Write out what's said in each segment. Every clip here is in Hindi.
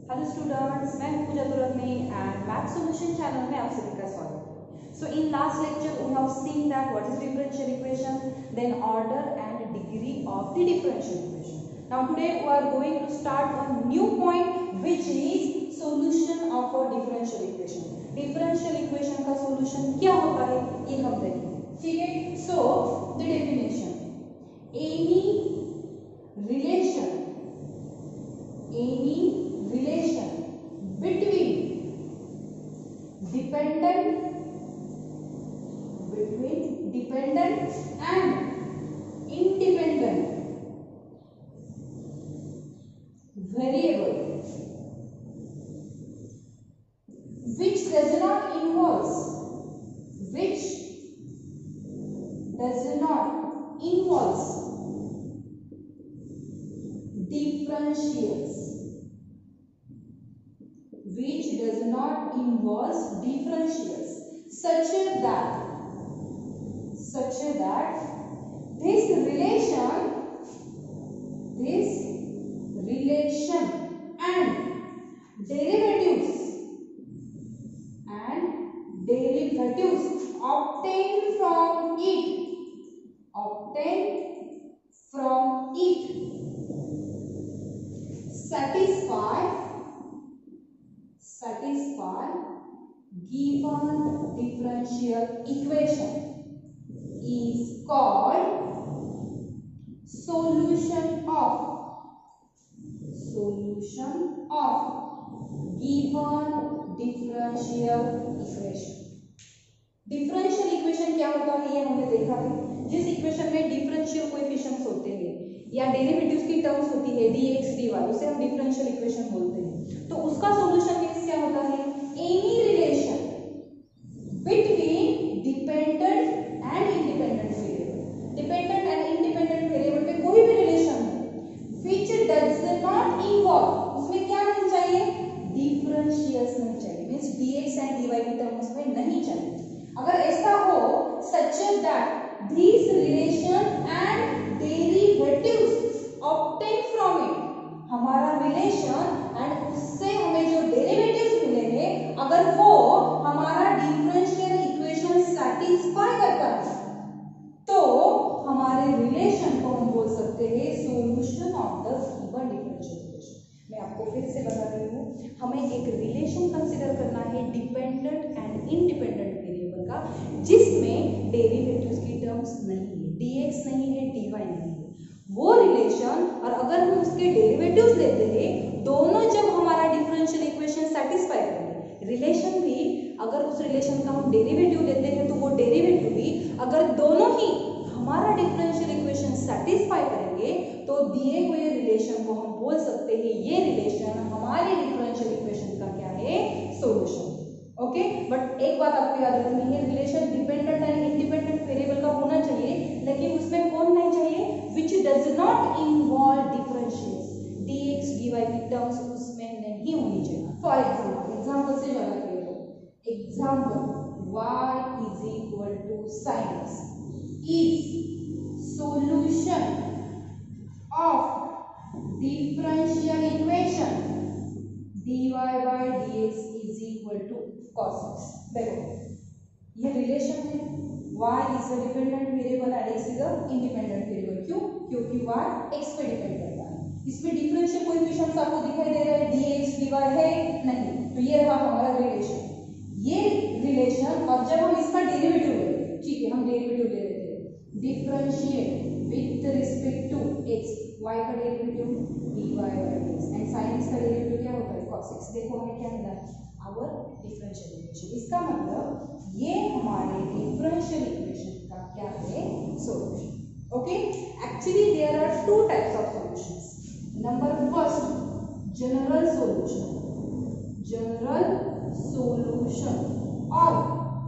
हेलो स्टूडेंट्स, मैं हूं Pooja Turgani and math solution channel में आप सभी का स्वागत है। So in last lecture we have seen that what is differential equation, then order and degree of the differential equation. Now today we are going to start a new point which is solution of a differential equation. Differential equation का सॉल्यूशन क्या होता है ये हम देखेंगे, ठीक है। So the definition, any relation between dependent and independent variable which does not involve differentials, which does not involve differentials, such that this relation and derivatives obtained from it satisfy given differential equation is called solution of given differential equation। Differential equation क्या होता है ये हमने देखा है। जिस इक्वेशन में डिफरेंशियल कोएफिशिएंट्स होते हैं या डेरिवेटिव्स की टर्म्स होती है dx dy, उसे हम डिफरेंशियल इक्वेशन बोलते हैं। तो उसका सॉल्यूशन मींस क्या होता है, any relation between dependent and independent variable. Dependent and independent variable पे कोई भी रिलेशन हो व्हिच डज नॉट इन्वॉल्व, उसमें क्या नहीं चाहिए, डिफरेंशियल्स नहीं चाहिए, मींस dx एंड dy की टर्म्स में नहीं चाहिए। अगर ऐसा हो such that these relation and derivatives obtained from it, हमारा रिलेशन एंड उससे हमें जो डेरिवेटिव्स मिलेंगे अगर वो हमारा डिफरेंशियल इक्वेशन सैटिस्फाई करता है तो हमारे रिलेशन को हम बोल सकते हैं solution of the given differential equation. मैं आपको फिर से बता रही हूँ, हमें एक रिलेशन कंसीडर करना है डिपेंडेंट एंड इंडिपेंडेंट वेरिएबल का, जिसमें डेरिवेटिव्स की टर्म्स नहीं है, dx नहीं है, dy नहीं है, वो रिलेशन। और अगर हम उसके डेरिवेटिव्स लेते हैं, दोनों जब हमारा डिफरेंशियल इक्वेशन सैटिस्फाई करेंगे, रिलेशन भी अगर उस रिलेशन का हम डेरिवेटिव लेते हैं तो वो डेरिवेटिव भी अगर दोनों ही हमारा डिफरेंशियल इक्वेशन सैटिस्फाई करेंगे तो दिए हुए रिलेशन को हम बोल सकते हैं ये रिलेशन हमारे डिफरेंशियल इक्वेशन का क्या है, सॉल्यूशन। ओके, बट एक बात आपको याद रखनी है, relation dependent and independent variable का होना चाहिए, लेकिन उसमें कौन नहीं चाहिए, which does not involve differentials, dx dy की टर्म्स उसमें नहीं होनी चाहिए। फॉर एग्जांपल से ज्यादा क्लियर हो, example y is equal to sin x is solution of differential equation dy by dx is equal to cos x। देखो ये रिलेशन है, y is a dependent variable and x is a independent variable। क्यों? क्योंकि y x पे डिपेंड करता है। इसमें डिफरेंशियल कोएफिशिएंट्स आपको दिखाई दे रहा है, dx dy है नहीं, तो ये रहा हमारा रिलेशन। ये रिलेशन और जब हम इसका डेरिवेटिव लेंगे, ठीक है, हम डेरिवेटिव ले लेते हैं, differentiate with respect to x, y का derivative dy by dx and sin x का डेरिवेटिव क्या होता है, cos x। देखो हमें क्या मिला, आवर डिफरेंशियल इक्वेशन। इसका मतलब ये हमारे डिफरेंशियल इक्वेशन का क्या है, solution. Okay, actually there are two types of solutions. Number first, general solution और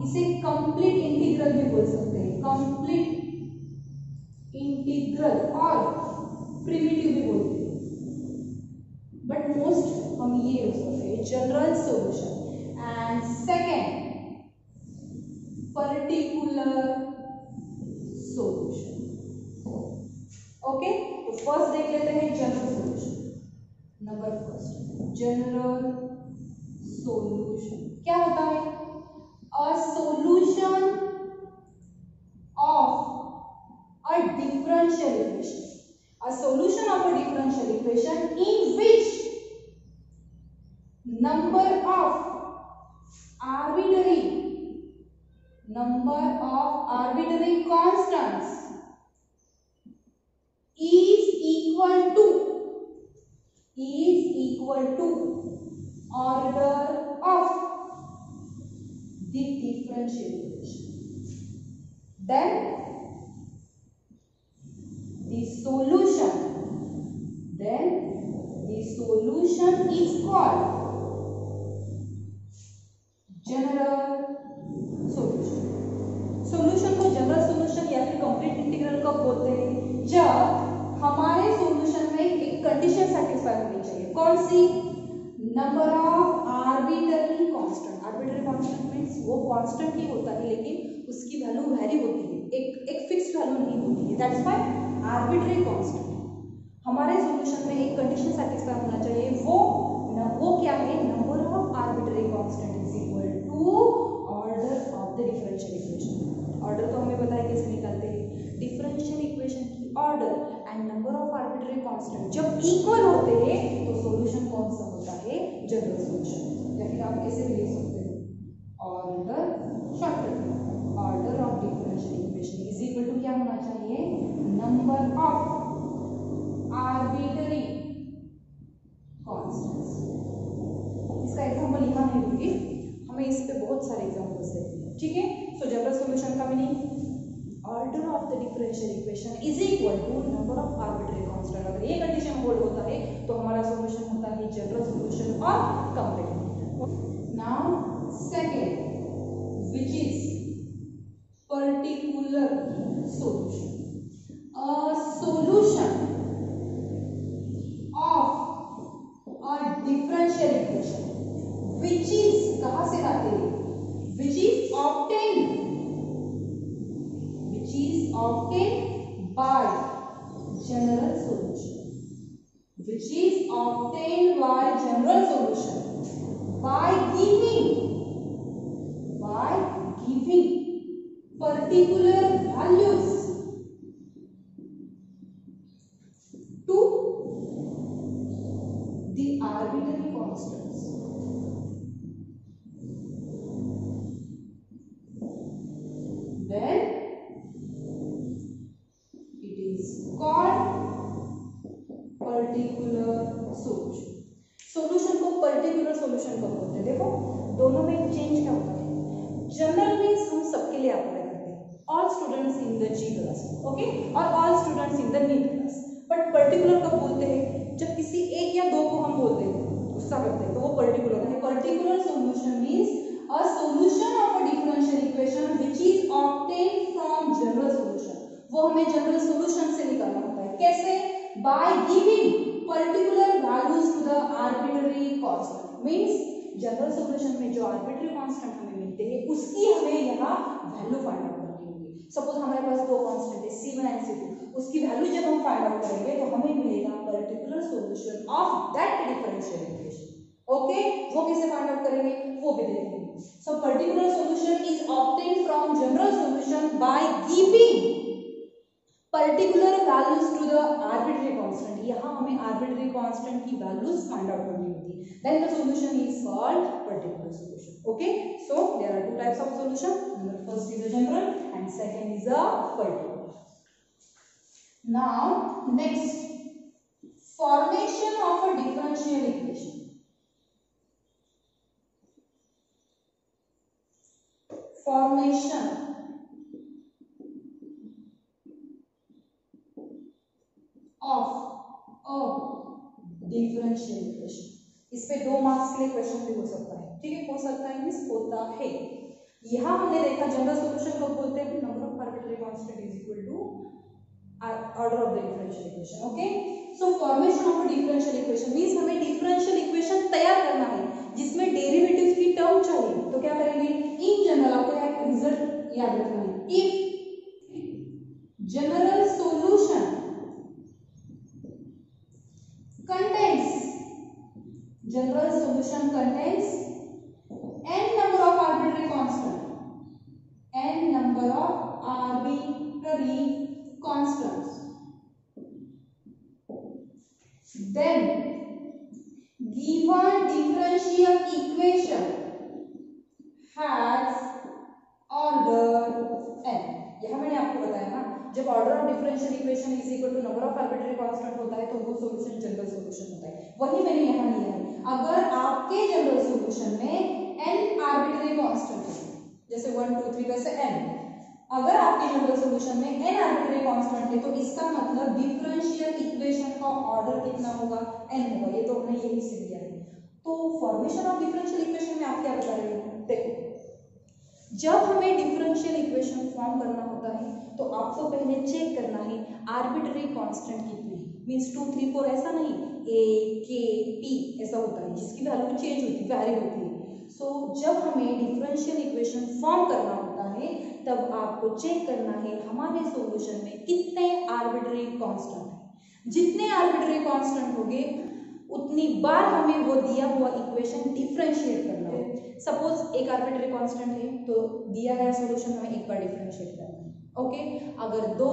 इसे कंप्लीट इंटीग्रल भी बोल सकते हैं, कंप्लीट इंटीग्रल और प्रिमिटिव भी बोलते हैं, बट मोस्ट हम ये यूज करते हैं general solution. And second, particular solution. Okay, तो फर्स्ट देख लेते हैं general solution. Number first general solution क्या होता है? A solution of a differential equation, a solution of a differential equation in which number of arbitrary constants is equal to order of the differential equation. Then the solution is called general solution. Solution को जनरल सॉल्यूशन या फिर कंप्लीट इंटीग्रल कब बोलते हैं? जब हमारे सॉल्यूशन में एक कंडीशन सेटिस्फाई होनी चाहिए। कौन सी? Number of arbitrary constant. Arbitrary constant means वो कांस्टेंट ही होता है लेकिन उसकी वैल्यू वेरी होती है, एक फिक्स्ड वैल्यू नहीं होती है। That's why arbitrary constant. हमारे सॉल्यूशन में एक कंडीशन सेटिस्फाई होना चाहिए, वो क्या है? Number of arbitrary constant is equal to order of the differential equation. Order तो हमें पता है कैसे निकालते हैं, डिफरेंशियल इक्वेशन की order and number of arbitrary constant जब इक्वल होते हैं तो सॉल्यूशन कौन सा होता है? General solution. या फिर आप कैसे भी लिख सकते हो, order shortcut order of differential equation is equal to क्या होना चाहिए? Number of arbitrary constants. इसका एग्जांपल यहाँ नहीं दूंगी, हमें इस पे बहुत सारे एग्जांपल्स है, ठीक है। सो जनरल सॉल्यूशन का meaning order of the differential equation is equal to number of arbitrary constant. अगर ये कंडीशन होल्ड होता है तो हमारा सॉल्यूशन होता है जनरल सॉल्यूशन और complete. Now second which is particular solution. A solution of a differential equation which is कहां से लाते हैं? which is obtained by general solution, which is obtained by general solution by giving particular values to the arbitrary constants. Then it is called particular solution. Solution को पर्टिकुलर सॉल्यूशन कब बोलते हैं? देखो दोनों में चेंज क्या होता है? जनरल मींस हम सबके लिए अप्लाई करते हैं, all students in the JEE class, okay, और all students in the NEET class. But particular कब बोलते हैं? जब किसी एक या दो को हम बोलते हैं, गुस्सा करते हैं, तो वो पर्टिकुलर है। Particular solution means a solution of a differential equation which is obtained from general solution। वो हमें जनरल सॉल्यूशन से निकालना होता है। कैसे? by giving particular values to the arbitrary constant। Means general solution में जो आर्बिट्ररी कांस्टेंट हमें मिलते हैं उसकी हमें यहाँ वैल्यू फाइंड आउट करनी होगी। सपोज हमारे पास दो कांस्टेंट है C1 एंड C2, उसकी वैल्यू जब हम फाइंड आउट करेंगे तो हमें मिलेगा particular solution of that differential equation. Okay, वो कैसे फाइंड आउट करेंगे वो भी देखेंगे। So particular solution is obtained from general solution by giving particular values to the arbitrary constant। यहाँ हमें arbitrary constant की values find out करनी होती है। Then the solution is called particular solution। Okay, so there are two types of solution। First is a general and second is a particular। Now next, formation of a differential equation। formation of a differential equation। इस पे 2 मार्क्स के लिए क्वेश्चन भी हो सकता है, ठीक है, हो सकता है मींस होता है। यहाँ हमने देखा जनरल सॉल्यूशन को बोलते हैं number of arbitrary constant is equal to order of the differential equation. Okay, so formation of a differential equation means हमें डिफरेंशियल इक्वेशन तैयार करना है जिसमें डेरिवेटिव्स की टर्म चाहिए। तो क्या करेंगे? इन जनरल आपको एक रिजल्ट याद रखना है। If general solution contains general solution contains n number of arbitrary constant, n number of arbitrary constants. Then given differential equation has order n. यह मैंने आपको बताया ना, जब order of differential equation is equal to number of arbitrary constant होता है तो वो सॉल्यूशन जनरल सॉल्यूशन होता है। वही मैंने यहाँ लिया है। अगर आपके जनरल सॉल्यूशन में n आर्बिट्ररी कांस्टेंट है, जैसे 1 2 3 वैसे n, अगर आपके जनरल सॉल्यूशन में n आर्बिट्ररी कांस्टेंट है तो इसका मतलब डिफरेंशियल इक्वेशन का ऑर्डर कितना होगा, n होगा। ये तो हमने यही से लिया है। तो फॉर्मेशन ऑफ डिफरेंशियल इक्वेशन में आप क्या बता रहे हो, देखो जब हमें डिफरेंशियल इक्वेशन फॉर्म करना होता है तो आपको पहले चेक करना है आर्बिट्ररी कांस्टेंट कितने हैं, मींस 2 3 4 ऐसा नहीं, a k p ऐसा होता है जिसकी वैल्यू चेंज होती है, वैरी होती है। सो जब हमें डिफरेंशियल इक्वेशन फॉर्म करना होता है तब आपको चेक करना है हमारे सॉल्यूशन में कितने आर्बिट्ररी कांस्टेंट हैं। जितने आर्बिट्ररी कांस्टेंट होंगे उतनी बार हमें वो दिया हुआ इक्वेशन डिफरेंशिएट करना है। सपोज एक आर्बिट्ररी कांस्टेंट है तो दिया गया सॉल्यूशन हमें एक बार डिफरेंशिएट करना है, ओके। अगर दो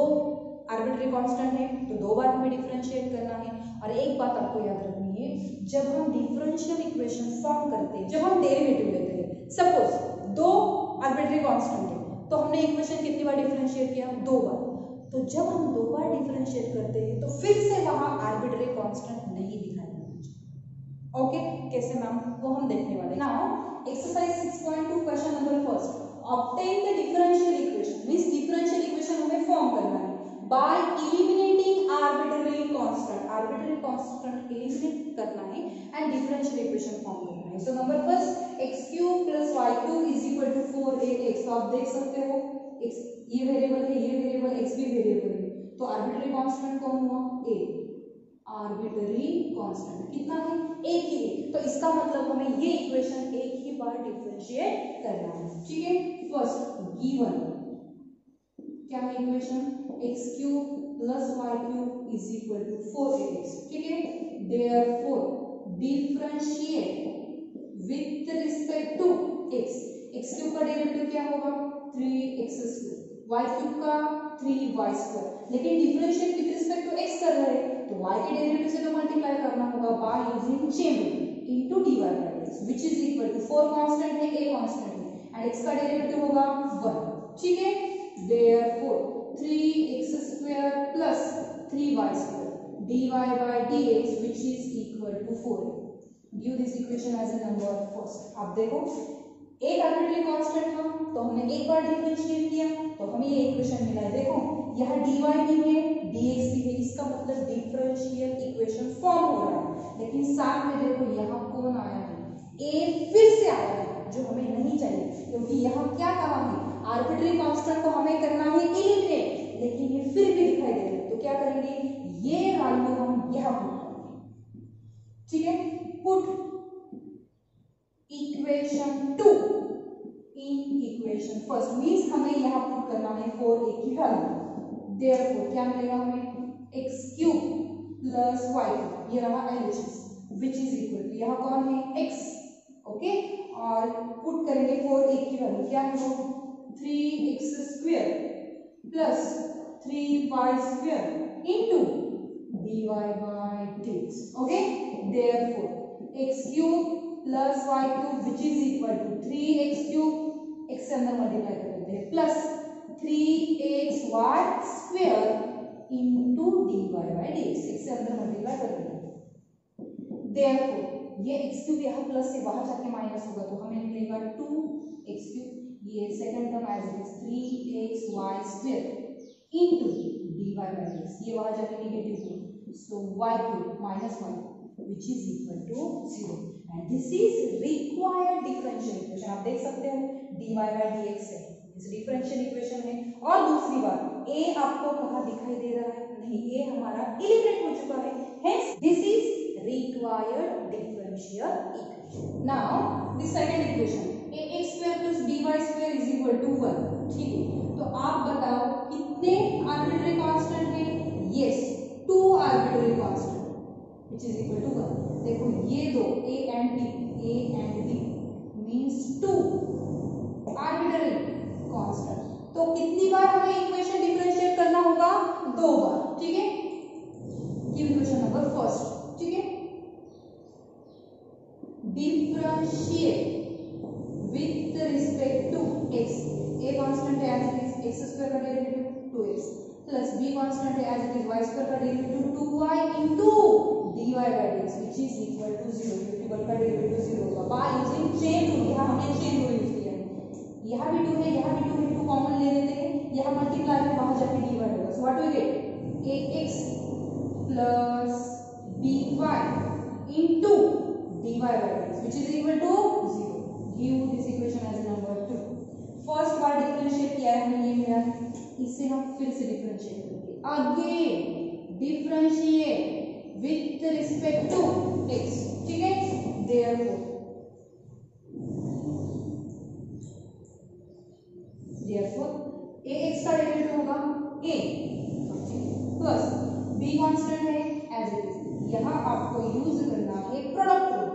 आर्बिट्ररी कांस्टेंट है तो दो बार हमें डिफरेंशिएट करना है। और एक बात आपको याद रखनी है, जब हम डिफरेंशियल इक्वेशन फॉर्म करते हैं, जब हम डेरिवेटिव लेते हैं, सपोज दो आर्बिट्ररी कांस्टेंट है तो हमने इक्वेशन कितनी बार डिफरेंशिएट किया, दो बार। तो जब हम दो बार डिफरेंशिएट करते हैं तो फिर से वहां आर्बिट्ररी कांस्टेंट नहीं दिखाई देना। ओके, कैसे मैम, वो हम देखने वाले। Now exercise 6.2 question number first, obtain the differential equation, means differential equation हमें फॉर्म करना है by eliminating arbitrary constant. Arbitrary constant eliminate करना है एंड डिफरेंशियल इक्वेशन फॉर्म करना है। So number first x cube plus y cube is equal to 4ax। तो आप देख सकते हो x ये वेरिएबल है, ये वेरिएबल x भी वेरिएबल है, तो आर्बिट्ररी कांस्टेंट कौन हुआ, a। आर्बिट्ररी कांस्टेंट कितना है, एक ही है, तो इसका मतलब हमें ये इक्वेशन एक ही बार डिफरेंशिएट करना है, ठीक है। फर्स्ट गिवन क्या है equation, x cube plus y cube is equal to 4ax, ठीक है। Therefore differentiate with respect to x। x cube का डेरिवेटिव क्या होगा, 3x स्क्वायर, y क्यूब का 3y स्क्वायर, लेकिन differentiate with respect to x कर रहे हैं तो y के डेरिवेटिव से तो मल्टीप्लाई करना होगा by using chain rule into dy by dx which is equal to 4 constant है, a कांस्टेंट है एंड x का डेरिवेटिव होगा 1, ठीक है। Therefore 3x square plus 3y square dy by dx which is equal to 4। Give this equation as a number first. आप देखो एक आर्बिट्ररी कांस्टेंट था तो हमने एक बार डिफरेंशिएट किया तो हमें ये इक्वेशन मिला है। देखो यहाँ dy भी है, dx भी है, इसका मतलब डिफरेंशियल इक्वेशन फॉर्म हो रहा है। लेकिन साथ में देखो यहाँ कौन आया है, a फिर से आया है जो हमें नहीं चाहिए, क्योंकि यहाँ क्या कहा है, आर्बिट्ररी कांस्टेंट को हमें करना है एलिमिनेट, लेकिन ये फिर भी दिखाई दे रहा है तो क्या करेंगे, ये वैल्यू हम यहाँ पुट करेंगे, ठीक है। Put equation 2 in equation first, means हमें यहाँ पुट करना है 4a की वैल्यू। देयरफॉर क्या मिलेगा हमें, x क्यूब प्लस y, ये रहा LHS which is equal to यहाँ कौन है x, ओके। और पुट करेंगे 4a की वैल्यू क्या है वो 3x square plus 3y square into dy by dx, okay. Therefore x cube plus y cube which is equal to 3x cube, x से अंदर मल्टीप्लाई कर देते हैं, plus 3xy square into dy by dx, x से अंदर मल्टीप्लाई कर देते हैं। देयरफॉर ये x क्यूब यहाँ प्लस से बाहर जाके माइनस होगा तो हमें मिलेगा 2x क्यूब, ये second term as it is 3xy square into dy by dx, ये वहां जाके नेगेटिव होगा, so y cube minus 1 which is equal to 0 and this is required differential equation। आप देख सकते हो dy by dx है, इस डिफरेंशियल इक्वेशन है। और दूसरी बात a आपको कहाँ दिखाई दे रहा है, नहीं, a हमारा एलिमिनेट हो चुका है, hence this is required differential equation। now the second equation ax square plus dy square is equal to 1, ठीक है। तो आप बताओ कितने आर्बिट्ररी कांस्टेंट है, yes 2 arbitrary constant, which is equal to 1. देखो ये दो a and b means 2 arbitrary constant. तो कितनी बार हमें इक्वेशन डिफरेंशिएट करना होगा? 2 बार. ठीक है, इक्वेशन नंबर फर्स्ट. ठीक है, differentiate with respect to x. a constant है as it is x square का derivative 2x plus b constant है as it is y square का derivative 2y into dy by dx which is equal to 0. Integral का डेरिवेटिव 0 होगा बाय यूजिंग चेन रूल. यहाँ हमने चेन रूल यूज किया है. यहाँ भी 2 है, यहाँ भी 2 है, 2 कॉमन ले लेते हैं. यहाँ मल्टीप्लाई में वहां जाके dy होगा. So what we get ax plus by into dy by dx which is equal to 0. Give this equation as number 2. First bar differentiate किया है हमने, ये मिला. इसे हम फिर से डिफरेंशिएट करेंगे. Again differentiate with respect to x. ठीक है, therefore ax का डेरिवेटिव होगा a प्लस b कांस्टेंट है एज इट इज. यहाँ आपको यूज करना है product rule.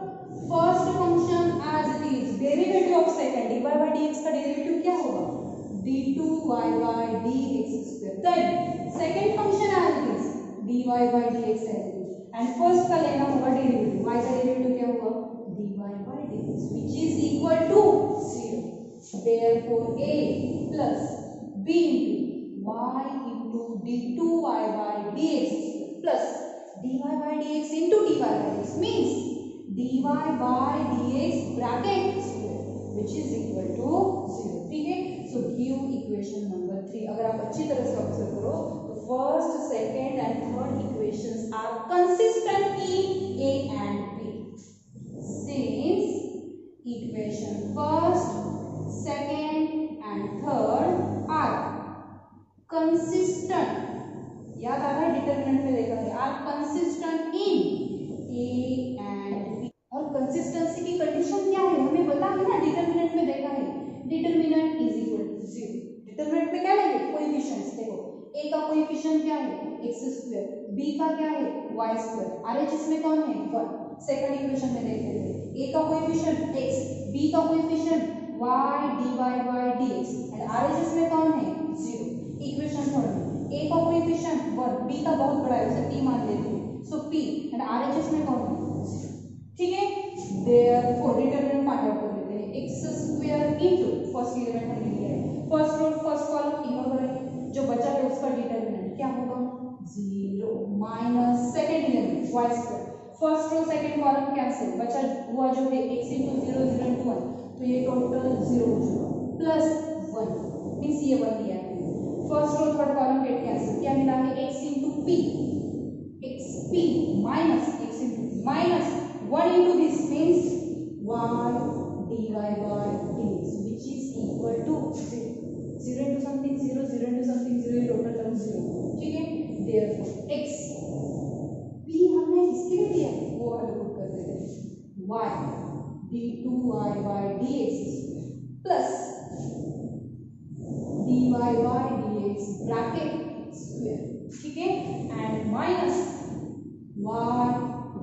First function as it is, derivative of second dy by dx का डेरिवेटिव क्या होगा? d2y by dx square. Then second function as it is dy by dx as it is. And first का लेना होगा डेरिवेटिव. y का डेरिवेटिव क्या होगा? dy by dx which is equal to 0. therefore a plus b into y into d2y by dx plus dy by dx into dy by dx means dy by dx bracket square which is equal to 0. ठीक है, सो गिव इक्वेशन नंबर 3. अगर आप अच्छी तरह से ऑब्जर्व करो तो first, second and third equations are consistent in a and b. Since equation first, second and third are consistent, याद आ रहा है डिटरमिनेंट में देखा है, are consistent in a and b. और कंसिस्टेंसी की कंडीशन क्या है हमें पता है ना, डिटरमिनेंट में देखा है. Determinant is equal to 0. Determinant में क्या लेंगे? कोएफिशिएंट्स. देखो a का कोएफिशिएंट क्या है? x square. b का क्या है? y square. RHS में कौन है? 1. सेकंड इक्वेशन में देख लेते हैं. a का कोएफिशिएंट x, b का coefficient y dy by dx and RHS में कौन है? 0. इक्वेशन थर्ड में a का कोएफिशिएंट 1, b का बहुत बड़ा है उसे p मान लेते हैं. सो p एंड RHS में कौन है? 0. ठीक है, देयरफॉर डिटरमिनेंट फाइंड आउट कर लेते हैं. x square into first element हमने लिया है, first row first column ignore करेंगे. जो बचा है उसका डिटरमिनेंट क्या होगा? 0 minus second element y square. First row second column cancel, बचा हुआ जो है x into 0 0 into 1, तो ये टोटल 0 हो जाएगा प्लस 1 मींस ये 1 लिया है. First row third column get cancel, क्या मिला है? x into p, xp minus x into minus 1 into this means y dy by dx which is equal to 0. 0 into something 0, 0 into something 0, ये टोटल टर्म 0. ठीक है, therefore x p हमने किसके लिए दिया वो वाला पुट कर देते हैं. y d2y by dx plus dy by dx bracket square. ठीक है, and minus y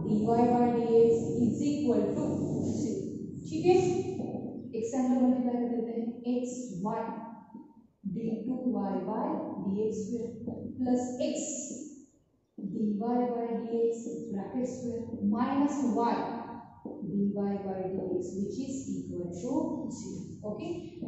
dy by dx is equal to 0. ठीक है, x से हम लोग मल्टीप्लाई कर देते हैं. x y d2y by dx square plus x dy by dx bracket square minus y dy by dx which is equal to 0. Okay,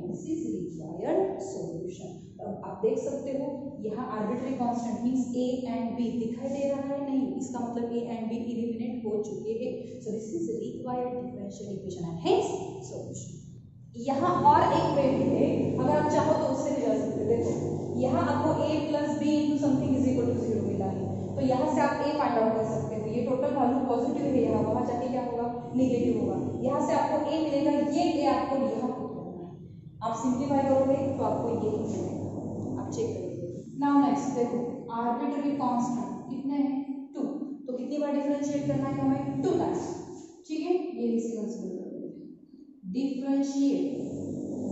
this is required solution. अब आप देख सकते हो यहाँ arbitrary constant means a and b दिखाई दे रहा है नहीं, इसका मतलब a and b एलिमिनेट हो चुके हैं. सो this is required differential equation and hence solution. यहाँ और एक वे भी है, अगर आप चाहो तो उससे भी जा सकते हो. देखो यहाँ आपको a plus b into something is equal to 0 मिला है, तो यहाँ से आप a फाइंड आउट कर सकते हो. ये टोटल वैल्यू पॉजिटिव है, यहाँ वहाँ जाके क्या होगा? नेगेटिव होगा. यहाँ से आपको a मिलेगा, ये a आपको यहाँ पुट करना है. आप सिंप्लीफाई करोगे तो आपको ये मिलेगा. आप चेक करिए. नाउ नेक्स्ट देखो, आर्बिट्ररी कांस्टेंट कितने हैं? 2. तो कितनी बार डिफरेंशिएट करना है हमें? 2 टाइम्स. ठीक है, ये इसे कंसीडर कर लेते हैं. Differentiate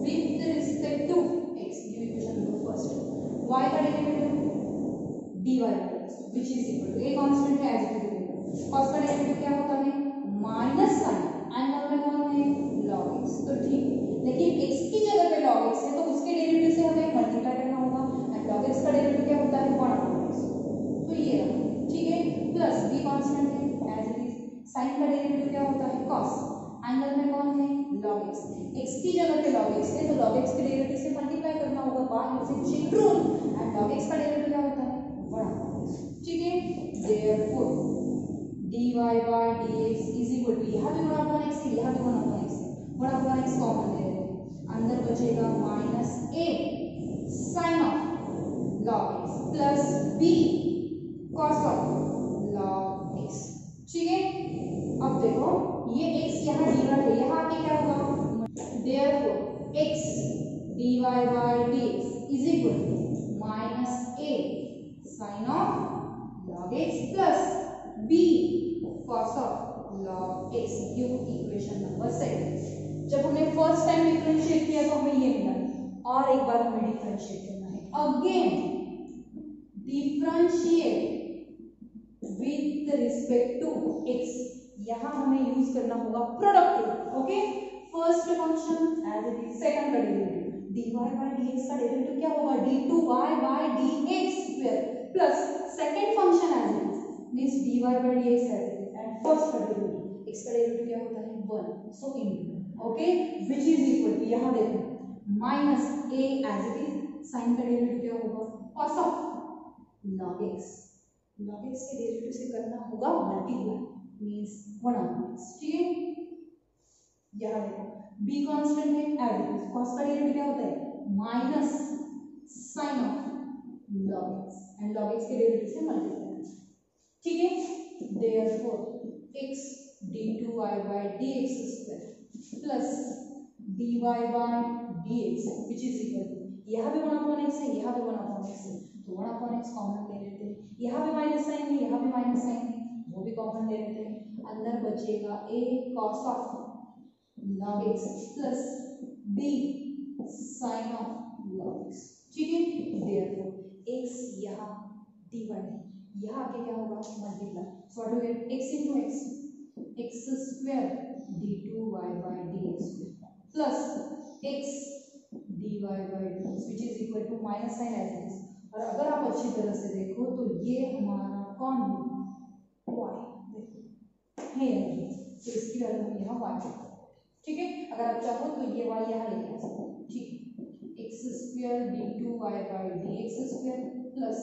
with respect to x. ये इक्वेशन नंबर फर्स्ट. y का derivative dy by dx which is equal to a constant है एज इट इज. cos का डेरिवेटिव क्या होता है माइनस साइन, एंगल में कौन है log x, तो ठीक, लेकिन x की जगह पे log x है तो उसके डेरिवेटिव से हमें मल्टीप्लाई करना होगा, एंड log x का डेरिवेटिव क्या होता है 1/x, तो ये रहा, ठीक है, प्लस b कांस्टेंट है एज इट इज, साइन का डेरिवेटिव क्या होता है cos, एंगल में कौन है log x, x की जगह पे log x है तो log x के डेरिवेटिव से मल्टीप्लाई करना होगा by using chain rule, and log x का डेरिवेटिव क्या होता है 1/x, ठीक है, therefore dy by dx is equal to, यहाँ भी 1/x है, यहाँ भी 1/x है, 1/x कॉमन ले रहे हैं, अंदर बचेगा minus a sin of log x plus b cos of log x, ठीक है। अब देखो ये x यहाँ dy है, यहाँ आके क्या होगा, therefore x dy by dx is equal to minus a sin of log x plus b cos of log x, ये इक्वेशन नंबर 7। जब हमने फर्स्ट टाइम डिफरेंशिएट किया तो हमें ये मिला, और एक बार हमें डिफरेंशिएट करना है, again differentiate with respect to x, यहाँ हमें यूज करना होगा product rule, okay, first function as it is, second का डेरिवेटिव dy by dx का डेरिवेटिव क्या होगा d2y by dx square plus second function as it is means dy by dx as it is, and first का डेरिवेटिव x का डेरिवेटिव क्या होता है 1, so into, okay, which is equal to, यहाँ देखो minus a as it is, sign का डेरिवेटिव क्या होगा cos of log x, log x के डेरिवेटिव से करना होगा मल्टीप्लाई मींस 1/x, ठीक है। यहाँ देखो b कांस्टेंट है एज इट इज, cos का डेरिवेटिव क्या होता है minus sin of log x, and log x के डेरिवेटिव से मल्टीप्लाई, ठीक है, therefore x d2y by dx square plus dy by dx which is equal to, यहाँ भी 1/x है, यहाँ भी 1/x है, तो 1/x कॉमन ले लेते हैं, यहाँ भी माइनस साइन है, यहाँ भी माइनस साइन है, वो भी कॉमन ले लेते हैं, अंदर बचेगा a cos of log x plus b sin of log x, ठीक है, देयरफॉर x यहाँ dy है, यहाँ आके क्या होगा multiply, so what do get x into x square d2y by dx plus x dy by dx which is equal to minus sign as it is, और अगर आप अच्छी तरह से देखो तो ये हमारा कौन है y, देखो है ये, तो इसकी वैल्यू हम यहाँ y, ठीक है, अगर आप चाहो तो ये y यहाँ लेके आ सकते हो, ठीक, x square d2y by dx square plus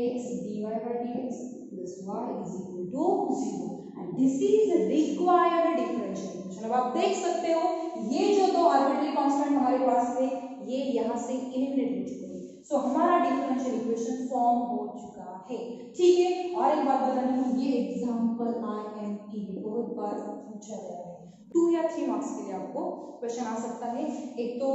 x dy by dx plus y is equal to 0, and this is required differential equation। अब आप देख सकते हो ये जो दो आर्बिट्ररी कांस्टेंट हमारे पास थे ये यहाँ से एलिमिनेट हो चुके हैं, सो हमारा डिफरेंशियल इक्वेशन फॉर्म हो चुका है, ठीक है। और एक बात बतानी है, ये एग्जांपल IMP में बहुत बार पूछा गया है, 2 या 3 मार्क्स के लिए आपको क्वेश्चन आ सकता है, एक तो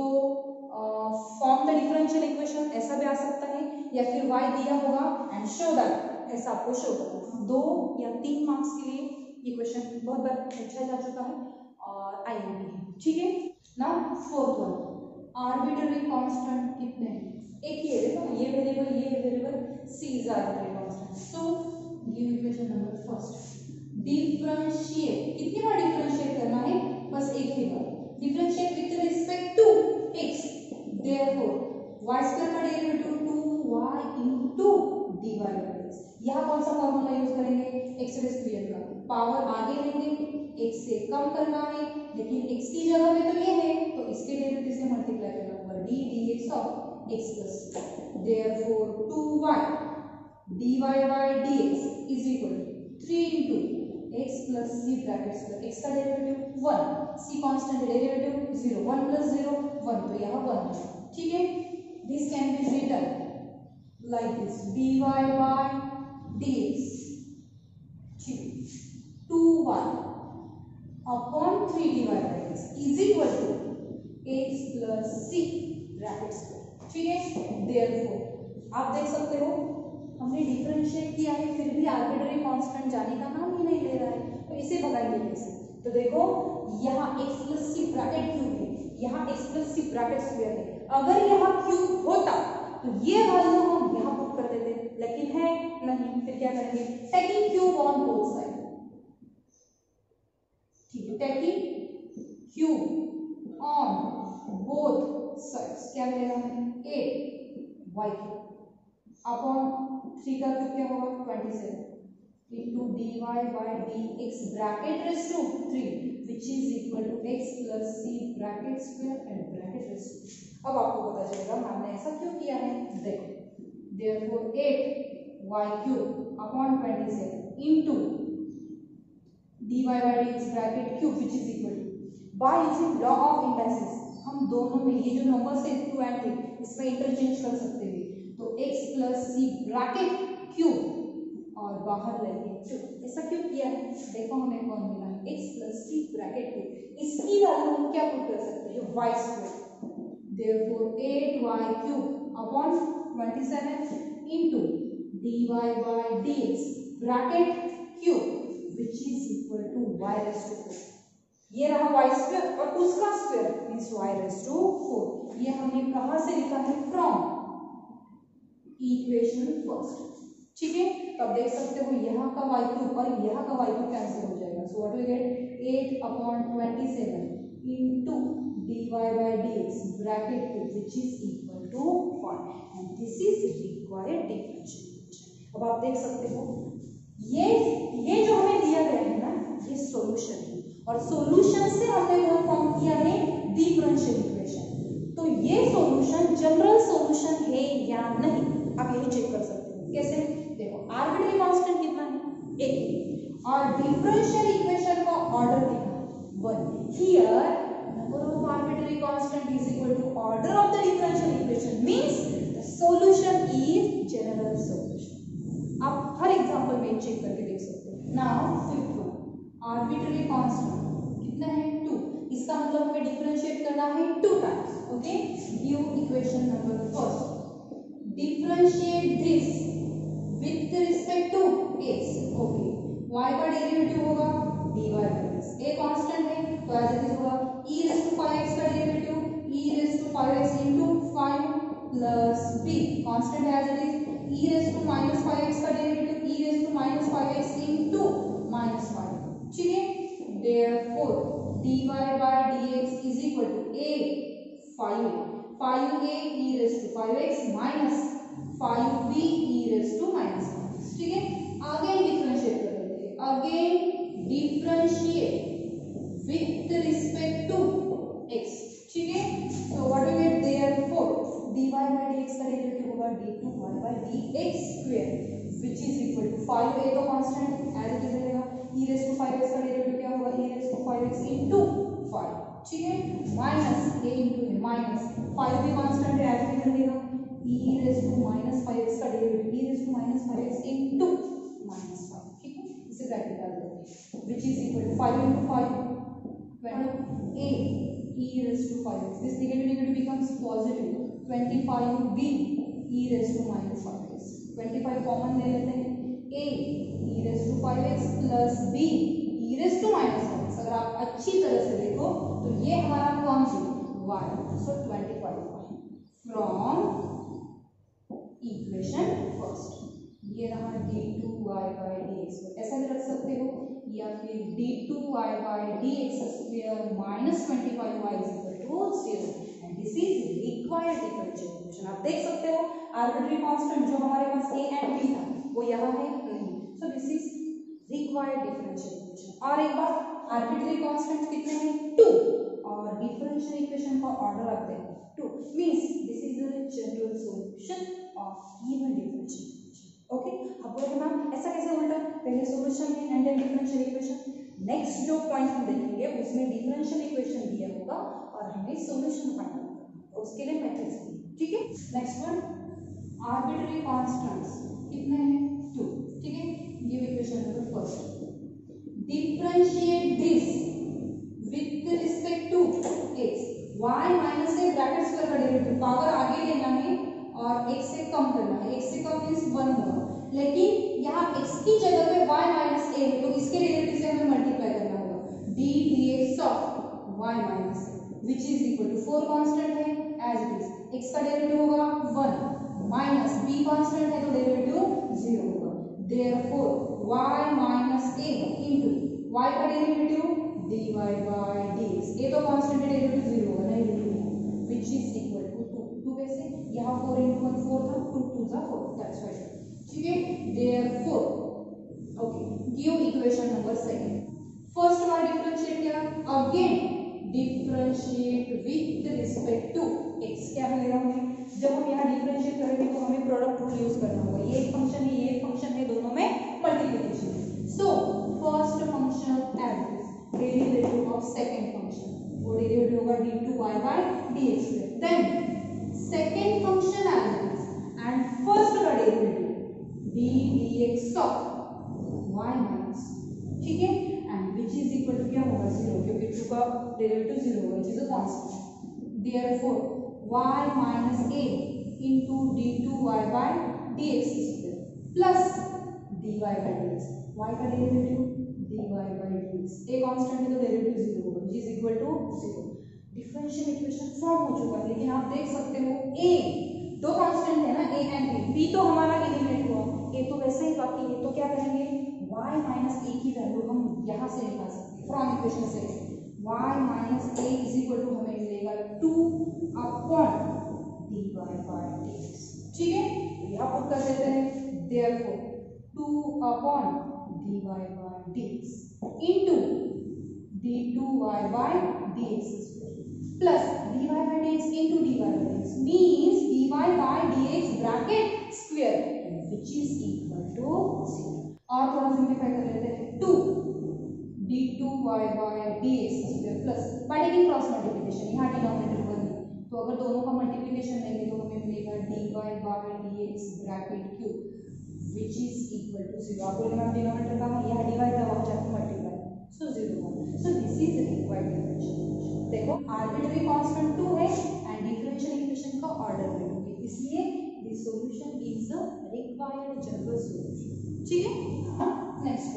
फॉर्म द डिफरेंशियल इक्वेशन ऐसा भी आ सकता है, या फिर y दिया होगा एंड शो दैट, ऐसा आपको शो करना, 2 या 3 मार्क्स के लिए ये क्वेश्चन बहुत बार पूछा जा चुका है और IMP है, ठीक है। Now fourth one, arbitrary constant कितने हैं, एक ही है, देखो ये variable c is arbitrary constant, so give equation number first, differentiate, कितनी बार डिफरेंशिएट करना है, बस एक ही बार, differentiate with respect to x, therefore y square का derivative 2y into dy by dx, यहाँ कौन सा फॉर्मूला यूज करेंगे x रेज़ टू n का, पावर आगे लेंगे, x से कम करना है, लेकिन x की जगह पे तो ये है तो इसके डेरिवेटिव से मल्टीप्लाई करना होगा d dx of x plus, therefore 2y dy by dx is equal to 3 into x plus c brackets पर x का derivative 1, c constant derivative 0, 1 plus 0 1, तो यहाँ 1 है, ठीक है। This can be written like this dy by dx, ठीक, 2y upon 3 dy by dx is equal to x plus c brackets पर, ठीक है। देयरफॉर आप देख सकते हो हमने डिफरेंशिएट किया है फिर भी आर्बिट्ररी कांस्टेंट जाने का नाम ही नहीं ले रहा है, तो इसे भगाएंगे कैसे, तो देखो यहाँ x plus c bracket cube है, यहाँ x plus c bracket square है, अगर यहाँ क्यूब होता तो ये वैल्यू हम यहाँ पुट कर देते, लेकिन है नहीं, फिर क्या करेंगे, taking cube on both side, ठीक है, taking cube on both sides क्या मिलेगा हमें 8 वाई क्यूब अपॉन 3 का क्यूब क्या होगा 27 into dy by dx bracket raised to 3 which is equal to x plus c bracket square and bracket raised to। अब आपको पता चलेगा हमने ऐसा क्यों किया है, देखो therefore 8 y cube upon 27 into dy by dx bracket cube which is equal to by using law of imbalances हम दोनों में ये जो नंबर्स है 2 and 3 इसमें इंटरचेंज कर सकते हैं, तो x plus c bracket cube और बाहर लेंगे 2। ऐसा क्यों किया है, देखो हमें कौन मिला है x plus c ब्रैकेट को, इसकी वैल्यू हम क्या पुट कर सकते हैं y square, therefore 8y cube upon 27 into dy by dx bracket cube which is equal to y raised to 4। ये रहा y स्क्वायर और उसका square means y raised to 4। ये हमने कहां से लिखा है, फ्रॉम इक्वेशन फर्स्ट। ठीक है, तो आप देख सकते हो यहाँ का y क्यूब और यहाँ का y क्यूब कैंसिल हो जाएगा, so what will get 8 upon 27 into dy by dx bracket cube which is equal to 1 and this is required differential equation। अब आप देख सकते हो ये जो हमें दिया गया है ना, ये सॉल्यूशन है और सॉल्यूशन से हमने वो फॉर्म किया है डिफरेंशियल इक्वेशन। तो ये सॉल्यूशन जनरल सॉल्यूशन है या नहीं, आप यही चेक कर सकते हो। कैसे, देखो आर्बिट्ररी कांस्टेंट कितना है 1 और डिफरेंशियल इक्वेशन का ऑर्डर कितना है 1। Here number of arbitrary constant is equal to order of the differential equation means the solution is general solution. आप हर एग्जांपल में चेक करके देख सकते हो। Now fifth one arbitrary constant कितना है 2, इसका मतलब हमें डिफरेंशिएट करना है 2 times. Okay, give equation number first, differentiate this with respect to x। Okay, y का डेरिवेटिव होगा dy by dx, a constant है तो एज इट इज होगा e raised to 5x का derivative e raised to 5x into 5 plus b constant है as it is e raised to minus 5x का derivative e raised to minus 5x into minus 5। ठीक है, therefore dy by dx is equal to a 5a e raised to 5x minus 5b e raised to minus 5। ठीक है, अगेन डिफरेंशिएट कर लेते हैं, again differentiate with respect to x। ठीक है, so what we get therefore dy by dx का डेरिवेटिव होगा d2y by dx square which is equal to 5a तो कांस्टेंट एज इट इज रहेगा, e raised to 5x का डेरिवेटिव क्या होगा e raised to 5x into 5। ठीक है, minus a into a minus 5 भी कांस्टेंट है एज इट इज रहेगा e raised to minus 5x का derivative e raised to minus 5x into minus 5। ठीक है, इसे ब्रैकेट डाल देते हैं which is equal to 5 into 5 20 a e raised to 5x, this negative becomes positive 25b e raised to minus 5x, 25 common ले लेते हैं, a e raised to 5x plus b e raised to minus 5x। अगर आप अच्छी तरह से देखो तो ये हमारा कौन सी y, so 25 from equation first. ये रहा d2y by dx, ऐसा भी रख सकते हो या फिर d2y by dx square minus 25y is equal to 0 and this is required differential equation। आप देख सकते हो आर्बिट्ररी कांस्टेंट जो हमारे पास a and b था वो यहाँ है नहीं, so this is required differential equation। और एक बार आर्बिट्ररी कांस्टेंट कितने हैं 2 और डिफरेंशियल इक्वेशन का ऑर्डर रखते हैं 2 means this is a general solution of even differential equation। Okay, अब बोले मैम ऐसा कैसे उल्टा, पहले सॉल्यूशन है and then differential equation. Next जो पॉइंट हम देखेंगे उसमें डिफरेंशियल इक्वेशन दिया होगा और हमें सॉल्यूशन फाइंड करना है, उसके लिए मैट्रिक्स दिए। ठीक है, नेक्स्ट वन आर्बिट्ररी कांस्टेंट्स कितने हैं 2। ठीक है, give equation number first, differentiate this with respect to x, y minus a bracket square का डेरिवेटिव पावर आगे लेना है और x से कम करना है, x से कम मींस 1 होगा, लेकिन यहाँ x की जगह पे y माइनस a है तो इसके डेरिवेटिव से हमें मल्टीप्लाई करना होगा d dx of y minus a which is equal to 4 constant है एज इट इज, x का डेरिवेटिव होगा 1 माइनस b कांस्टेंट है तो डेरिवेटिव 0 होगा, therefore y minus a into y का डेरिवेटिव dy by dx, ये तो कांस्टेंट है, डेरिवेटिव 0 होगा नहीं which is equal to 2 कैसे, यहाँ 4 into 1 4 था, 2 2 जा 4, that's why, ठीक है। therefore okay, give equation number second, first बार डिफरेंशिएट किया, again differentiate with respect to x, क्या मिलेगा हमें, जब हम यहाँ डिफरेंशिएट करेंगे तो हमें प्रोडक्ट रूल यूज करना होगा, ये एक फंक्शन है ये एक फंक्शन है, दोनों में मल्टीप्लिकेशन है, so first function as derivative of second function, वो डेरिवेटिव होगा d2y by dx, then second function as and first का derivative d dx of y minus, ठीक है, and which is equal to क्या होगा 0, क्योंकि 2 का डेरिवेटिव 0 होगा, it is a constant, therefore y minus a into d2y by dx square plus dy by dx, y का derivative dy by dx, a constant है तो डेरिवेटिव 0 होगा, which is equal to 0। Differential equation form हो चुका है, लेकिन आप देख सकते हो a दो कांस्टेंट है ना, a एंड b तो हमारा एलिमिनेट हुआ, a तो वैसे ही बाकी है, तो क्या करेंगे y minus a की वैल्यू हम यहाँ से निकाल सकते हैं फ्रॉम इक्वेशन से, y minus a is equal to हमें मिलेगा 2 upon dy by dx, ठीक है, तो यहाँ पुट कर देते हैं, therefore 2 upon dy by dx into d2y by dx plus dy by dx into dy by dx means dy by dx bracket square which is equal to 0, और थोड़ा सिंपलीफाई कर लेते हैं, 2 d2y by dx square plus by taking cross multiplication, यहाँ डिनोमिनेटर 1 है, तो अगर दोनों का मल्टीप्लिकेशन लेंगे तो हमें मिलेगा dy by dx bracket cube which is equal to 0, आप बोलेंगे मैम डिनोमिनेटर का यहाँ डिवाइड था वहाँ जाकर multiply, so 0, so this is required differential, देखो आर्बिट्ररी कांस्टेंट 2 है एंड डिफरेंशियल इक्वेशन का ऑर्डर 2 है, इसलिए this solution is the required general solution, ठीक है। नेक्स्ट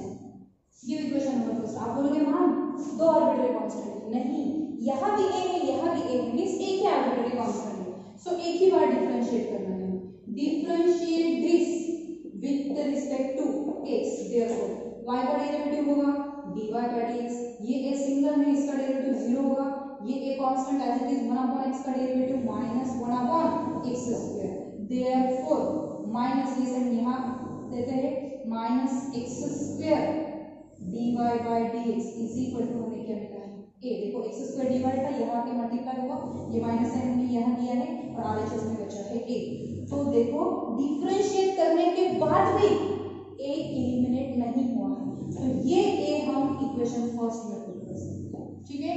ये इक्वेशन नंबर फर्स्ट, आप बोलोगे मैम दो आर्बिट्ररी कांस्टेंट, नहीं, यहाँ भी a है यहाँ भी a है, मींस एक ही आर्बिट्ररी कांस्टेंट है, सो एक ही बार डिफरेंशिएट करना है, differentiate this with respect to x, therefore y का डेरिवेटिव होगा dy by dx, ये a सिंगल है इसका डेरिवेटिव 0 होगा, ये a constant as it is 1 upon x का derivative minus 1 upon x square, therefore minus ये हम यहाँ देते हैं minus x square dy by dx is equal to हमें क्या मिला है a, देखो x स्क्वायर डिवाइड था यहाँ के मल्टीप्लाई होगा, ये माइनस है हमने यहाँ किया है और RHS में बचा है a, तो देखो डिफरेंशिएट करने के बाद भी a एलिमिनेट नहीं हुआ है, तो ये a हम इक्वेशन फर्स्ट में पुट कर सकते हैं, ठीक है,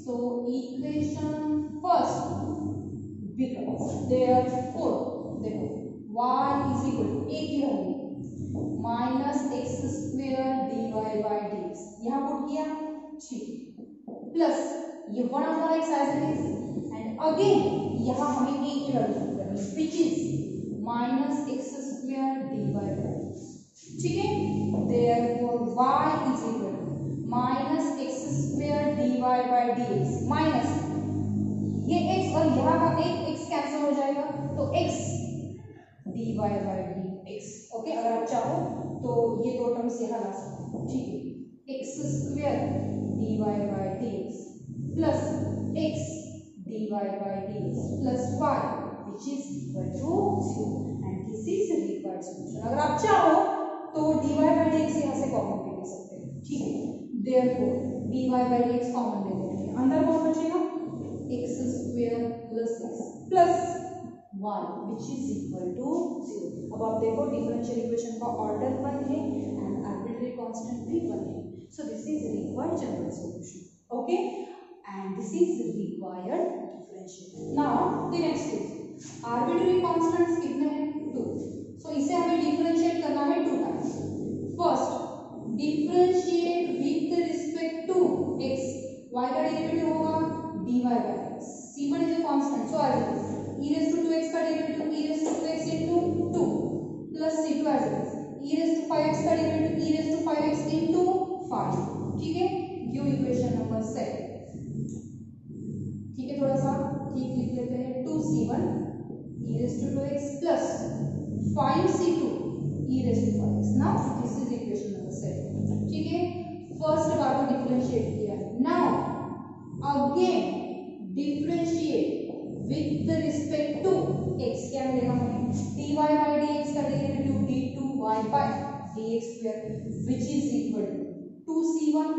so equation first becomes therefore देखो y is equal to a की value minus x square dy by dx यहाँ पुट किया, ठीक, प्लस ये 1 upon x as it is and again यहाँ हमें a की वैल्यू पुट करनी है which is minus x square dy by dx, ठीक है, therefore y is equal to minus x square dy by dx minus ये x और यहाँ का एक x कैंसिल हो जाएगा तो x dy by dx, okay, अगर आप चाहो तो ये दो टर्म्स यहाँ ला सकते हो, ठीक है, x square dy by dx plus x dy by dx plus y which is equal to 0 and this is required solution, अगर आप चाहो तो dy by dx यहाँ से कॉमन भी ले सकते हैं, ठीक है, therefore dy by dx common ले लेते हैं, अंदर कौन बचेगा x square plus x plus y which is equal to 0, अब आप देखो डिफरेंशियल इक्वेशन का ऑर्डर 1 है एंड आर्बिट्ररी कांस्टेंट भी 1 है, सो this is required general solution, okay, and this is required differential. Now the next is arbitrary constants कितने हैं 2, सो इसे हमें डिफरेंशिएट करना है 2 times, first differentiate with respect to x, y का डेरिवेटिव होगा dy by x, c1 is a constant, so as it is e raised to 2x का derivative e raised to 2x into 2 plus c2 as it is e raised to 5x का derivative e raised to 5x into 5, ठीक है, गिव इक्वेशन नंबर 7, ठीक है, थोड़ा सा ठीक लिख लेते हैं, 2c1 e raised to 2x plus 5c2 e raised to 5x, now this is equation number 7, ठीक है, फर्स्ट बार को डिफरेंशिएट किया, dx square which is equal to 2c1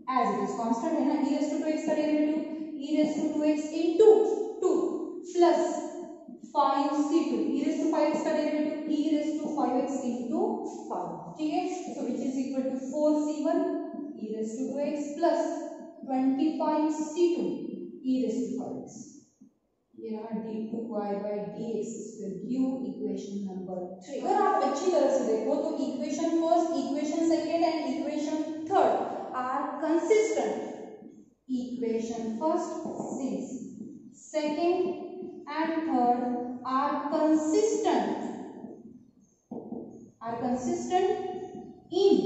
as it is constant है ना, e raised to 2x का derivative e raised to 2x into 2 plus 5c2 e raised to 5x का derivative e raised to 5x into 5, ठीक है। so which is equal to 4c1 e raised to 2x plus 25c2 e raised to 5x। ये रहा d2y by dx square q equation number 3। अगर आप अच्छी तरह से देखो तो equation first, equation second and equation third are consistent. Equation first, second and third are consistent in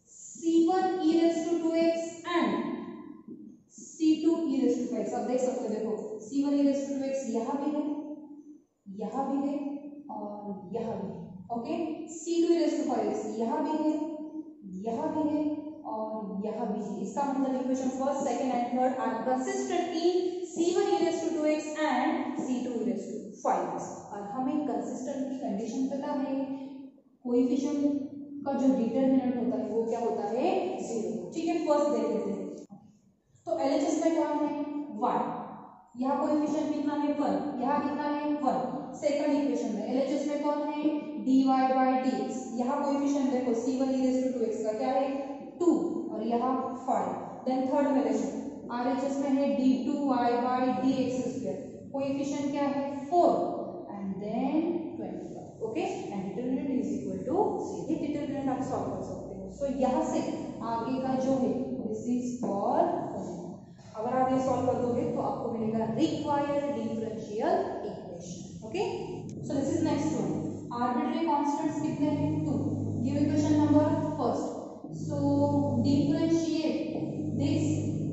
c1 e raised to 2x and c2 e raised to 5x। अब देख सकते हो, देखो c1 e raised to 2x यहाँ भी है और यहाँ भी है, okay. c2 e raised to 5x यहाँ भी है और यहाँ भी है। इसका मतलब equation first, second and third are consistent in c1 e raised to 2x and c2 e raised to 5x। और हमें कंसिस्टेंट की कंडीशन पता है, कोएफिशिएंट का जो डिटरमिनेंट होता है वो क्या होता है, 0, ठीक है। फर्स्ट देख लेते हैं। तो एलएचएस में कौन है, 1, यहाँ कोएफिशिएंट कितना है, 1, यहाँ कितना है, 1। सेकंड इक्वेशन में एलएचएस में कौन है, dy by dx, यहाँ कोएफिशिएंट देखो c1 e raised to 2x का क्या है, 2 और यहाँ 5। देन थर्ड में देखो आरएचएस में है d2y by dx square, coefficient क्या है, 4 and then 25, okay. And determinant is equal to 0। ये डिटरमिनेंट आप सॉल्व कर सकते हो। सो यहाँ से आगे का जो है दिस इज फॉर, अगर आप ये सॉल्व कर दोगे तो आपको मिलेगा required differential equation, okay. So this is next one. Arbitrary constants कितने हैं, 2। Give equation number first. So differentiate this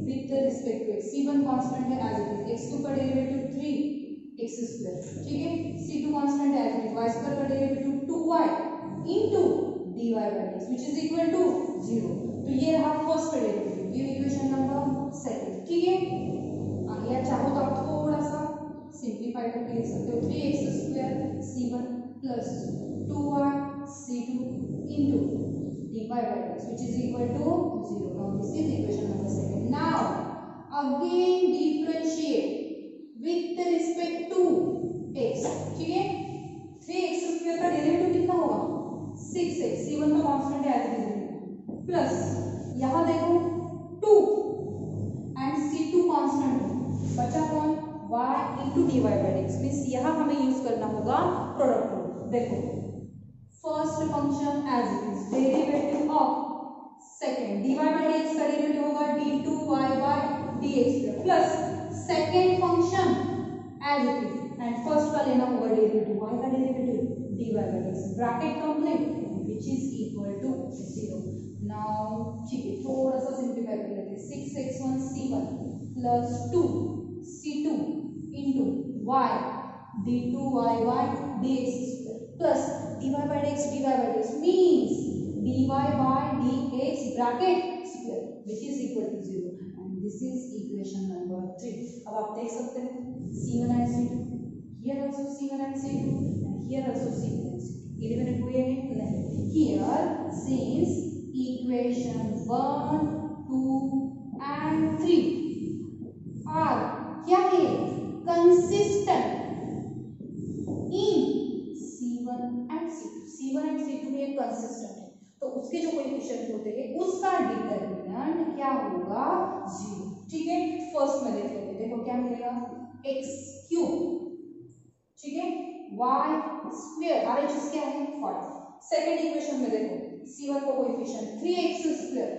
with respect to x। c1 constant है एज इट इज, x2 का डेरिवेटिव 3x स्क्वायर, ठीक है। c2 कांस्टेंट है as it is, y square का derivative 2y into dy by dx which is equal to 0। तो ये रहा first derivative. Give equation number second, ठीक है। या चाहो तो आप थोड़ा सा सिंपलीफाई करके लिख सकते हो, 3x square c1 plus 2y c2 into dy by dx which is equal to 0। now this is equation number second। now again differentiate with respect to x, ठीक है। 3x स्क्वायर का डेरिवेटिव कितना होगा, 6x, c1 का कांस्टेंट है एज इट इज, प्लस यहाँ देखो 2 एंड c2 कांस्टेंट है, बचा कौन, y into dy by dx। Means यहाँ हमें यूज करना होगा प्रोडक्ट रूल। देखो first function as it is, derivative of second dy by dx का डेरिवेटिव होगा d2y by dx plus second function as it is and first का लेना होगा डेरिवेटिव y का derivative dy by dx, bracket complete which is equal to 0। now ठीक है, थोड़ा सा सिंपलीफाई कर लेते हैं। 6x1 c1 plus 2c2 into y d2y by dx square plus dy by dx means dy by dx bracket square which is equal to 0 and this is equation number 3। अब आप देख सकते हैं c1 and c2, here also c1 and c2 and here also c1 and c2। eliminate हुए हैं नहीं। here since equation 1, 2 and 3 are क्या है, consistent in c1 and c2। c1 and c2 में एक consistent है तो उसके जो कोएफिशिएंट होते हैं उसका डिटरमिनेंट क्या होगा, 0, ठीक है। फर्स्ट में देख लेते हैं, देखो क्या मिलेगा, x क्यूब, ठीक है, y स्क्वायर, आरएचएस क्या है, 5। सेकंड इक्वेशन में देखो c1 का कोएफिशिएंट 3x स्क्वायर,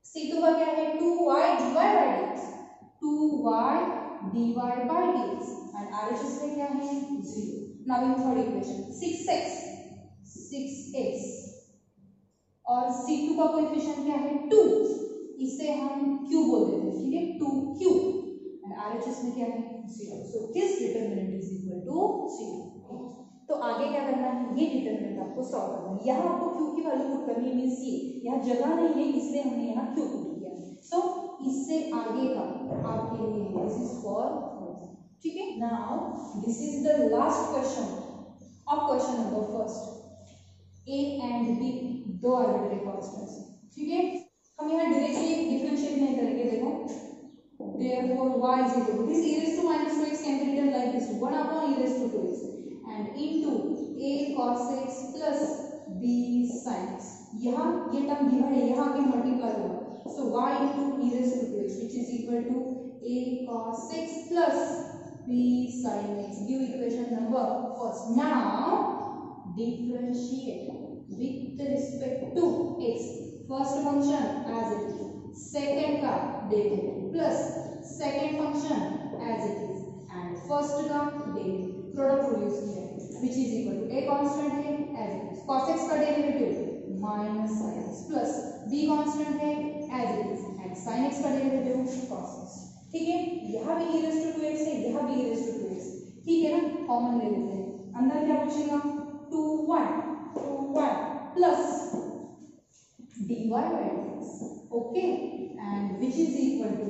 c2 का क्या है, 2y dy by dx, 2y dy by dx and RHS में क्या है, 0। Now in third equation 6x और c2 का कोएफिशिएंट क्या है, 2, इसे हम q बोल देते हैं, ठीक है, 2q एंड आरएचएस में क्या है, 0। So this determinant is equal to 0। तो आगे क्या करना है, ये डिटरमिनेंट आपको सॉल्व करना है। यहाँ आपको q की वैल्यू पुट करनी है, मींस ये यहाँ जगह नहीं है इसलिए हमने यहाँ q पुट किया। सो इससे आगे का आपके लिए दिस इज फॉर, ठीक है। Now this is the last question अब question number first, A and B दो आर्बिट्ररी कांस्टेंट्स, ठीक है। हम यहाँ डायरेक्टली डिफरेंशिएट नहीं करेंगे, देखो therefore y is equal to this e raised to minus 2x can be written like this 1 upon e raised to 2x and into a cos x plus b sin x। यहाँ ये टर्म डिवाइड है, यहाँ आके मल्टीप्लाई होगा, so y into e raised to 2x which is equal to a cos x plus b sin x। Give equation number first। Now differentiate with respect to x, first function as it is, second का derivative plus second function as it is and first का डेरिवेटिव, प्रोडक्ट रूल यूज किया है which is equal to a constant है as it is, cos x का derivative minus sin x plus b constant है as it is and sin x का डेरिवेटिव cos x, ठीक है। यहाँ भी e raised to 2x है, यहाँ भी e raised to 2x, ठीक है ना, कॉमन ले लेते हैं। अंदर क्या बचेगा 2y plus dy by dx, okay, and which is equal to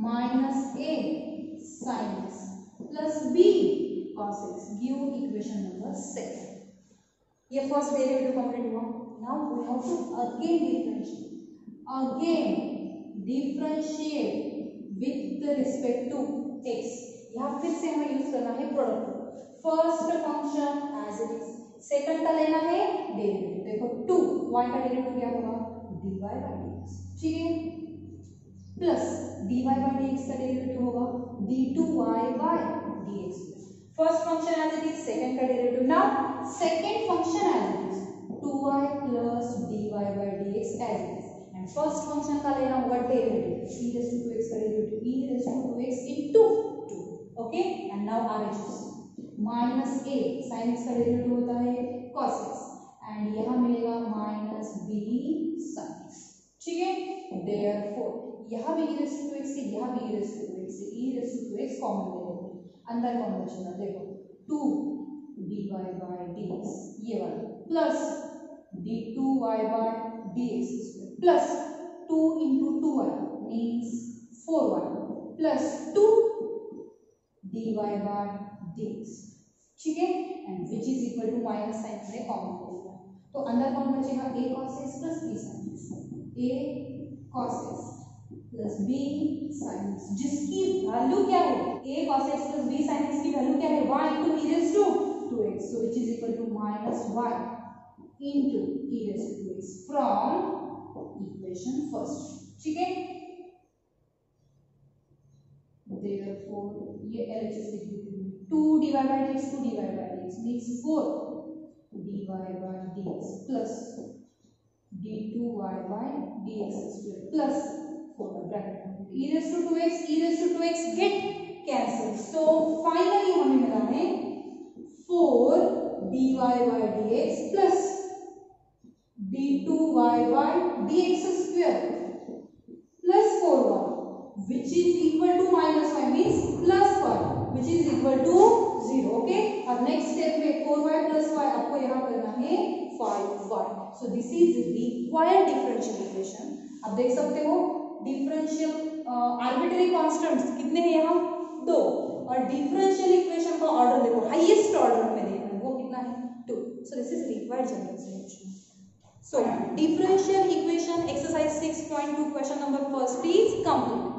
minus a sin x plus b cos x। Give equation number 6। ये फर्स्ट डेरिवेटिव कंप्लीट हुआ। Now we have to differentiate with respect to x। यहाँ फिर से हमें यूज करना है product, first function as it is, second का लेना है डेरिवेटिव, देखो 2y का डेरिवेटिव क्या होगा dy by dx, ठीक है, प्लस dy by dx का डेरिवेटिव होगा d2y by dx। First function as it is, second का derivative. Now second function as it is 2y plus dy by dx as it is, and first function का लेना होगा derivative, e raised to 2x का derivative e raised to 2x into 2, okay. And now RHS minus a sin x का डेरिवेटिव होता है cos x एंड यहाँ मिलेगा माइनस b sin x, ठीक है। देयरफॉर यहाँ भी e raised to 2x से, यहाँ भी e raised to 2x से, e raised to 2x common ले लेते हैं, अंदर कौन बचेगा, देखो 2 dy by dx ये वाला plus d2y by dx plus 2 into 2y means 4y plus 2 dy by dx, ठीक है, and which is equal to minus sign से कॉमन ले लिया, तो अंदर कौन बचेगा a cos x plus b sin x, a cos x plus b sin x, जिसकी वैल्यू क्या है a cos x plus b sin x की वैल्यू क्या है y into e raised to 2x, so which is equal to minus y into e raised to 2x from equation first, ठीक है। therefore ये LHS लिख देते हैं, 2 dy by dx 2 dy by dx means 4 dy by dx plus d2y by dx square plus 4 bracket e raised to 2x get cancelled, so finally हमें मिला है 4 dy by dx plus d2y by dx square plus 4y which is equal to minus y means plus y which is equal to 0, okay। अब नेक्स्ट स्टेप में 4y plus y आपको यहाँ करना है 5y, so this is required differential equation। अब देख सकते हो डिफरेंशियल आर्बिट्ररी कांस्टेंट्स कितने हैं यहाँ 2, और डिफरेंशियल इक्वेशन का ऑर्डर देखो हाईएस्ट ऑर्डर में देखना है वो कितना है 2, so this is required general solution। So differential equation exercise 6.2 question number first is complete।